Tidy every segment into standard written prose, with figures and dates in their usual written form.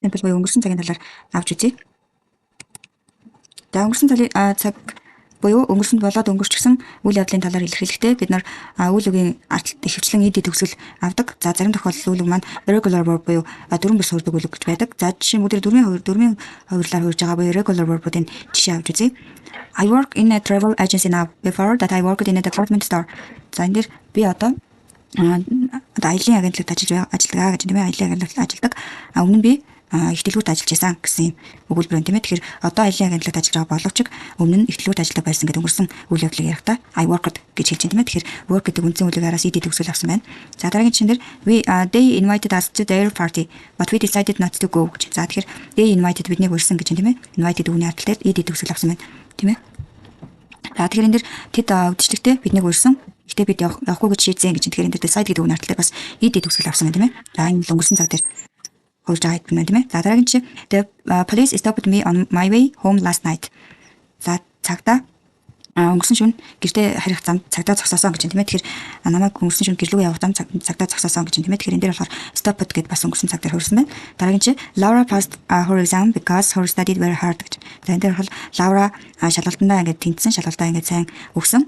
Simple буюу өнгөрсөн цагийн талаар авч үзье. За өнгөрсөн цаг буюу өнгөрсөнд болоод өнгөрчихсөн үйл явдлын талаар илэрхийлэхдээ бид нар үйл үгийн ихэвчлэн ED төгсгөл авдаг. За зарим тохиолдолд үйл үг маань irregular verb буюу дөрвөн бус хуурдаг үйл үг гэж байдаг. За жишээ нь бүгд дөрвийн хувирлаар хуурж байгаа буюу irregular verb-уудын жишээ авч үзье. I work in a travel agency now. Before that I worked in a department store. За энэ дэр би одоо аялын агентлагт ажиллагаа гэж тийм ээ, аялын агентлагт ажилладаг. Өмнө нь би ихтгэлгүүрт ажиллаж байсан гэсэн өгүүлбэр байна тийм ээ. Тэгэхээр одоо аялын агентлагт ажиллаж байгаа боловч өмнө нь ихтгэлгүүрт ажилладаг байсан гэдэг өнгөрсөн үйл явдлыг ярихдаа I worked гэж хэлж байна тийм ээ. Тэгэхээр work гэдэг үндсэн үйл араас ED төгсгөл авсан байна. За дараагийн жишээн дээр they invited us to their party but we decided not to go гэж. За тэгэхээр they invited биднийг урьсан гэж тийм ээ. Invited үгний ардлаар ED төгсгөл авсан байна тийм ээ. За тэгэхээр энэ дэр тэд үдшилтэд биднийг урьсан. Гэтэ бид явахгүй гэж шийдсэн гэж. Тэгэхээр энэ дэр decide гэдэг үгний ардлаар бас ED төгсгөл авсан байна тийм ээ. За энэ өнгөрсөн цаг дээр хурж байгаа юм байна тийм ээ. За дараагийн жишээ the police stopped me on my way home last night. За цагта өнгөрсөн шөнө гэртээ харих зам цагтаа зогсоосон гэж тийм ээ. Тэгэхээр намайг өнгөрсөн шөнө гэрлүүгээ явах зам цагтаа зогсоосон гэж тийм ээ. Тэгэхээр энэ дээр болохоор stopped гэдээ бас өнгөрсөн цаг дээр хурсан байна. Дараагийн жишээ Laura passed her exam because her studied very hard гэж. За энэ дээр бол Laura шалгалтандаа ингээд тэнцсэн, шалгалтаа ингээд сайн өгсөн.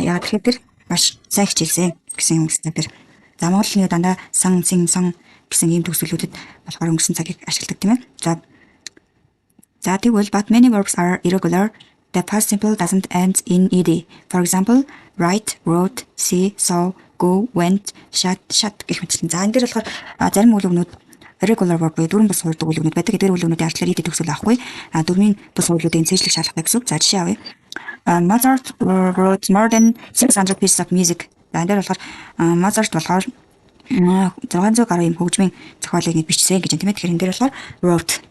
Яг тэгэхээр тэр маш сайн хичээлсэн гэсэн юм гэсэн дээр. За Монголын дандаа сан гэсэн ийм төгсгөлүүдэд болохоор өнгөрсөн цагийг ашигладаг тийм ээ. За тэгвэл but many verbs are irregular. The past simple doesn't end in ed. For example, write, wrote, see, saw, go, went, shut гэх мэтчлэн. За энэ дээр болохоор зарим үйл өгнүүд irregular verb буюу дөрвөн бус хуурдаг үйл өгнүүд байдаг. Эдгээр үйл өгнүүдийн ардлаар ed төгсгөл авахгүй. Дөрвийн бус хуурдлуудын цээжлэх шаардлагатай гэсэн үг. За жишээ авъя. Mozart wrote more than 600 pieces of music. За энэ дээр болохоор Mozart болохоор 600 гаруй юм хөгжмийн зохиолыг бичсэн гэж байна тийм ээ. Тэгэхээр энэ дээр болохоор wrote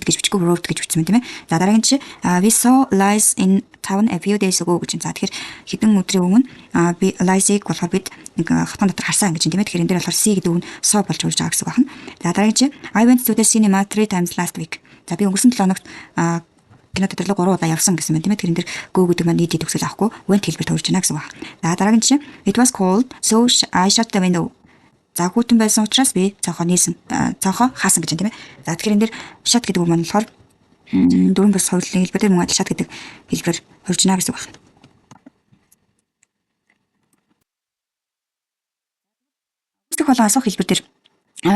гэж бичгүй wrote гэж бичсэн байна тийм ээ. За дараагийн жишээ we saw Lies in town a few days ago гэж байна. За тэгэхээр хэдэн өдрийн өмнө би Lies-ийг болохоор бид нэг хотын дотор харсан гэж байна тийм ээ. Тэгэхээр энэ дээр болохоор see гэдэг үг нь saw болж урж байгаа гэсэн үг байна. За дараагийн жишээ I went to the cinema 3 times last week. За би өнгөрсөн 7 хоногт кино театрыг 3 удаа явсан гэсэн байна тийм ээ. Тэгэхээр энэ дээр go гэдэг маань ED төгсгөл авахгүй went хэлбэр төрж байна гэсэн үг. За дараагийн жишээ it was cold so I shut the window. За хүүтэн байсан учраас би цонхоо хаасан гэж байна тийм ээ. За тэгэхээр энэ дээр shut гэдэг үг маань болохоор дөрвөн бус хувирлын хэлбэр дээр мөн адил shut гэдэг хэлбэр хурж байна гэсэн үг байна. Тэгэх болон асуух хэлбэр дээр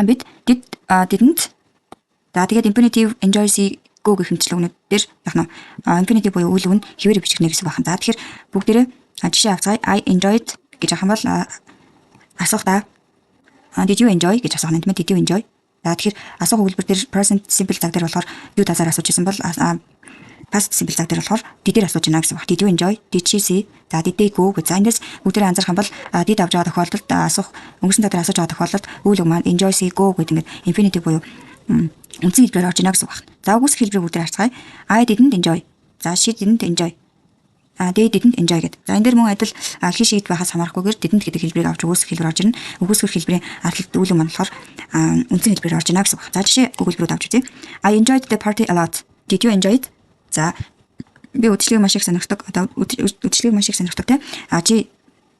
бид didn't за тэгээд infinitive enjoy see go гэх хэмжлэгнүүд дээр яг нь infinitive буюу үйл үг нь хэвээр бичихнэ гэсэн үг байна. За тэгэхээр бүгдээрээ жишээ авцгаая. I enjoyed гэж авах юм бол асуухдаа did you enjoy гэж асуух нь тийм ээ. Did you enjoy? За тэгэхээр асуух хэлбэр дээр present simple цаг дээр болохоор юу тазаар асууж исэн бол past simple цаг дээр болохоор did-ээр асууж байна гэсэн үг. Did you enjoy? Did she see? За did they go гэж. За эндээс бүгдээрээ анзаарах юм бол did авч байгаа тохиолдолд асуух өнгөрсөн цаг дээр асууж байгаа тохиолдолд үйл үг маань enjoy, see, go гэдэг ингээд infinitive буюу үндсэн хэлбэрээр орж ийнэ гэсэн үг байна. За үгүйсэх хэлбэрийг бүгдээр харцгаая. I didn't enjoy. За she didn't enjoy. They didn't enjoy гэдэг. За энэ дэр мөн адил хий шийд байхаас хамаарахгүйгээр didn't гэдэг хэлбэрийг авч үгүйсэх хэлбэр орж ирнэ. Үгүйсэх хэлбэрийн ардлалт үйл үг маань болохоор үндсэн хэлбэрээр орж ийнэ гэсэн үг. За жишээ өгүүлбэрүүд авч үзье. I enjoyed the party a lot. Did you enjoy it? За би үдшилийг маш их сонирхдаг. Одоо үдшилийг маш их сонирхдаг тийм. Чи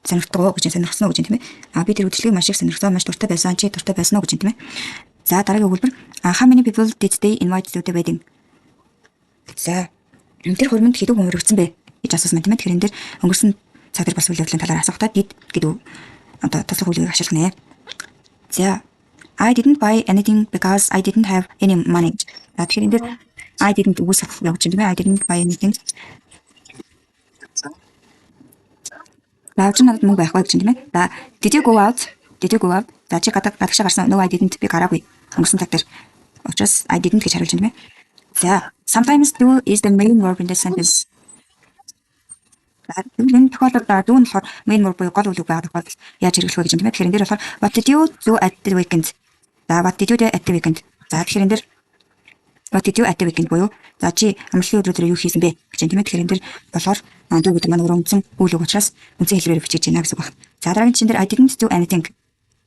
сонирхдаг уу гэж сонирхсон уу гэж тийм ээ. Би тэр үдшилийг маш их сонирхсан, маш дуртай байсан. Чи дуртай байсан уу гэж тийм ээ. За дараагийн өгүүлбэр how many people did they invite to the wedding? За тэр хурманд хэдэн хүн өргөцсөн бэ гэж асуусан тийм ээ. Тэгэхээр энэ дэр өнгөрсөн цаг дээр бас үйл явдлын талаар асуухдаа did гэдэг одоо тослох үйлийг ашиглах нэ. За I didn't buy anything because I didn't have any money. За тэгэхээр энэ дэр I didn't үгүйсэх явж байна тийм ээ. I didn't buy anything. Лавч надад мөнгө байхгүй гэж тийм ээ. За did you go out? Did you go out? За чи гадагшаа гарсан. No I didn't. Би гараагүй. Өнгөрсөн цаг дээр. Учраас I didn't гэж хариулж байна тийм ээ. За sometimes do is the main verb in the sentence. Энэ тохиолдолд do нь болохоор main verb буюу гол үйл үг байгаа тохиолдолд яаж хэрэглэх вэ гэж юм тийм ээ. Тэгэхээр энэ дээр болохоор what did you do at the weekend? За what did you do at the weekend? За тэгэхээр энэ дээр what did you at the weekend буюу за чи амралтын өдрөөр юу хийсэн бэ гэж юм тийм ээ. Тэгэхээр энэ дээр болохоор do гэдэг маань өөрөө үндсэн үйл үг учраас үндсэн хэлбэрээр бичиж байна гэсэн үг байна. За дараагийн чинь дээр I didn't do anything.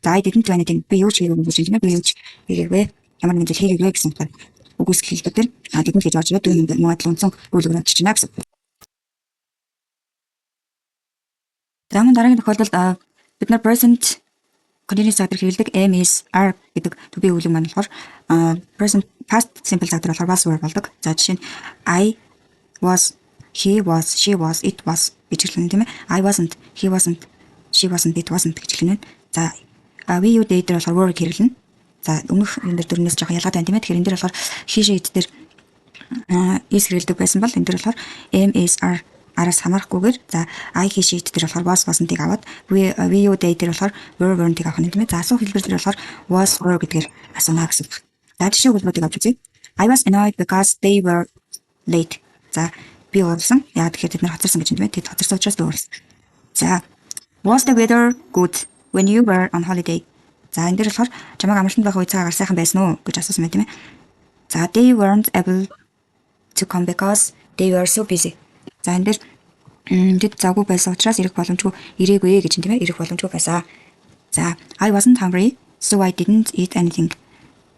За I didn't do anything. Би юу ч хийгээгүй гэж юм тийм ээ. Би юу ч хийгээгүй. Ямар нэгэн зүйл хийгээгүй гэсэн үг. Үгүйсэх хэлбэр дээр didn't гэж орж ирээд мөн адил үндсэн үйл үг нь байна гэсэн үг. За мөн дараагийн тохиолдолд бид нар present continuous цаг дээр хэрэглэдэг am is are гэдэг to be үйл үг маань болохоор present past simple цаг дээр болохоор was were болдог. За жишээ нь I was, he was, she was, it was гэж хэлнэ тийм ээ. I wasn't, he wasn't, she wasn't, it wasn't гэж хэлнэ. За we you they дээр болохоор were хэрэглэнэ. За өмнөх энэ дөрнөөс жоохон ялгаатай байна тийм ээ. Тэгэхээр энэ дээр болохоор he she it дээр is хэрэглэдэг байсан бол энэ дээр болохоор am is are араас хамаарахгүйгээр за I he she it дээр болохоор was wasn't-ыг аваад we you they дээр болохоор were weren't-ыг авах нь тийм ээ. За асуух хэлбэр дээр болохоор was were гэдгээр асуунаа гэсэн. За жишээ өгүүлбэрийг авч үзье. I was annoyed because they were late. За би уурсан. Яагаад тэгэхээр тэд нар хоцорсон гэж юм тийм ээ. Тэд хоцорсон учраас би уурсан. За was the weather good when you were on holiday? За энэ дээр болохоор чамайг амралтанд байх үе цагаар сайхан байсан уу гэж асуусан байна тийм ээ. За they weren't able to come because they were so busy. За энэ дээр тэд завгүй байсан учраас ирэх боломжгүй ирээгүй гэж юм тийм ээ. Ирэх боломжгүй байсан. За I wasn't hungry so I didn't eat anything.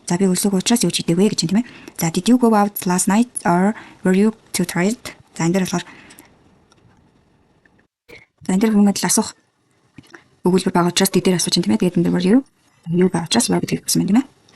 За би өсөг учраас юу ч идэггүй гэж юм тийм ээ. За did you go out last night or were you too tired? За энэ дээр болохоор хүмүүд л асуух өгүүлбэр байгаа учраас тэд дээр асууж юм тийм ээ. Тэгээд энэ дээр were you байгаа учраас were гэдэг гэсэн юм тийм ээ.